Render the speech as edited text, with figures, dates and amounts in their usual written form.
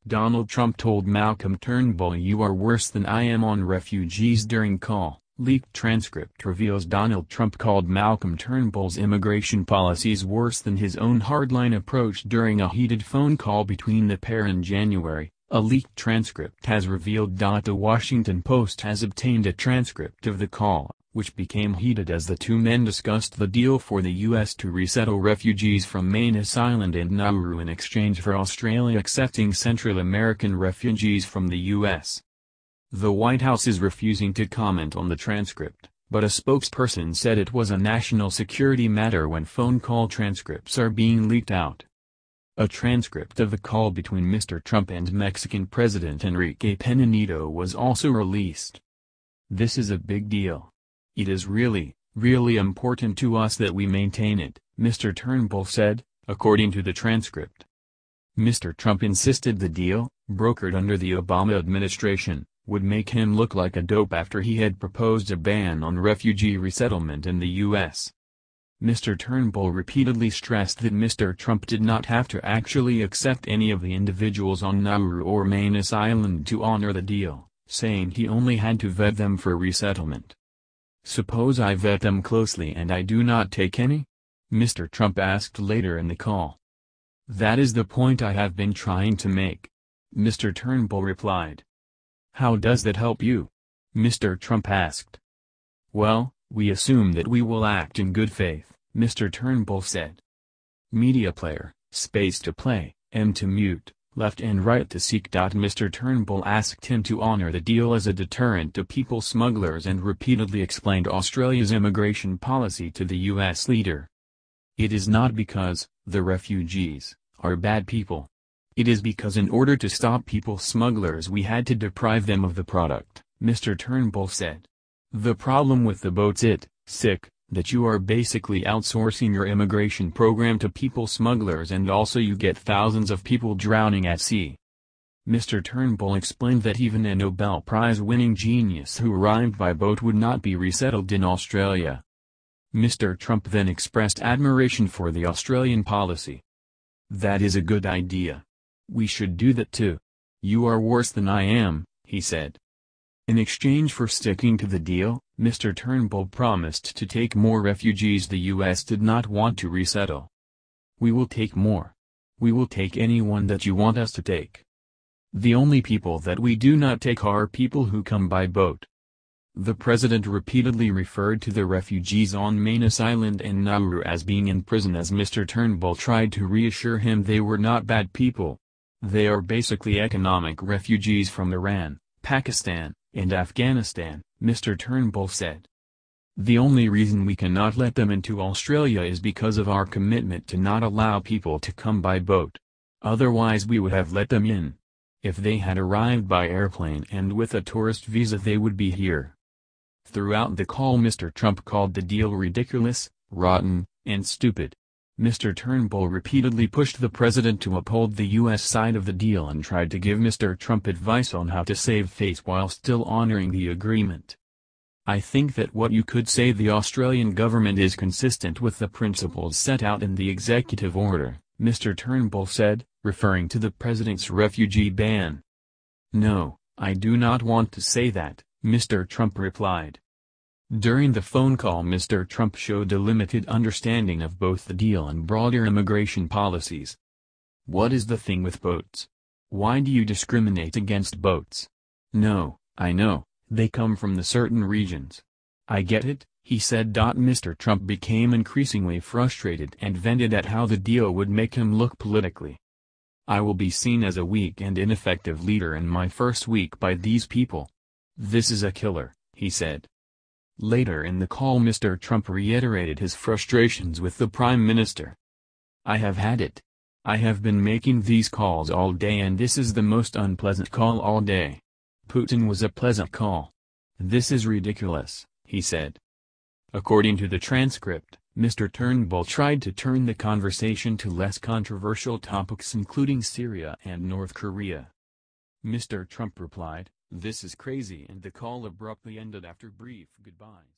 Donald Trump told Malcolm Turnbull, "You are worse than I am on refugees" during call. Leaked transcript reveals Donald Trump called Malcolm Turnbull's immigration policies worse than his own hardline approach during a heated phone call between the pair in January, a leaked transcript has revealed. The Washington Post has obtained a transcript of the call, which became heated as the two men discussed the deal for the U.S. to resettle refugees from Manus Island and Nauru in exchange for Australia accepting Central American refugees from the U.S. The White House is refusing to comment on the transcript, but a spokesperson said it was a national security matter when phone call transcripts are being leaked out. A transcript of the call between Mr. Trump and Mexican President Enrique Pena Nieto was also released. "This is a big deal. It is really, really important to us that we maintain it," Mr. Turnbull said, according to the transcript. Mr. Trump insisted the deal, brokered under the Obama administration, would make him look like a dope after he had proposed a ban on refugee resettlement in the U.S. Mr. Turnbull repeatedly stressed that Mr. Trump did not have to actually accept any of the individuals on Nauru or Manus Island to honor the deal, saying he only had to vet them for resettlement. "Suppose I vet them closely and I do not take any?" Mr. Trump asked later in the call. "That is the point I have been trying to make," Mr. Turnbull replied. "How does that help you?" Mr. Trump asked. "Well, we assume that we will act in good faith," Mr. Turnbull said. Media player, space to play, M to mute, left and right to seek. Mr. Turnbull asked him to honor the deal as a deterrent to people smugglers and repeatedly explained Australia's immigration policy to the U.S. leader. "It is not because the refugees are bad people. It is because in order to stop people smugglers we had to deprive them of the product," Mr. Turnbull said. "The problem with the boats that you are basically outsourcing your immigration program to people smugglers and also you get thousands of people drowning at sea." Mr. Turnbull explained that even a Nobel Prize-winning genius who arrived by boat would not be resettled in Australia. Mr. Trump then expressed admiration for the Australian policy. "That is a good idea. We should do that too. You are worse than I am," he said. In exchange for sticking to the deal, Mr. Turnbull promised to take more refugees the U.S. did not want to resettle. "We will take more. We will take anyone that you want us to take. The only people that we do not take are people who come by boat." The president repeatedly referred to the refugees on Manus Island and Nauru as being in prison as Mr. Turnbull tried to reassure him they were not bad people. "They are basically economic refugees from Iran, Pakistan, and Afghanistan," Mr. Turnbull said. "The only reason we cannot let them into Australia is because of our commitment to not allow people to come by boat. Otherwise we would have let them in. If they had arrived by airplane and with a tourist visa they would be here." Throughout the call Mr. Trump called the deal ridiculous, rotten, and stupid. Mr. Turnbull repeatedly pushed the president to uphold the U.S. side of the deal and tried to give Mr. Trump advice on how to save face while still honoring the agreement. "I think that what you could say the Australian government is consistent with the principles set out in the executive order," Mr. Turnbull said, referring to the president's refugee ban. "No, I do not want to say that," Mr. Trump replied. During the phone call Mr. Trump showed a limited understanding of both the deal and broader immigration policies. "What is the thing with boats? Why do you discriminate against boats? No, I know, they come from the certain regions. I get it," he said. Mr. Trump became increasingly frustrated and vented at how the deal would make him look politically. "I will be seen as a weak and ineffective leader in my first week by these people. This is a killer," he said. Later in the call Mr. Trump reiterated his frustrations with the Prime Minister. "I have had it. I have been making these calls all day and this is the most unpleasant call all day. Putin was a pleasant call. This is ridiculous," he said. According to the transcript, Mr. Turnbull tried to turn the conversation to less controversial topics including Syria and North Korea. Mr. Trump replied, "This is crazy," and the call abruptly ended after brief goodbye.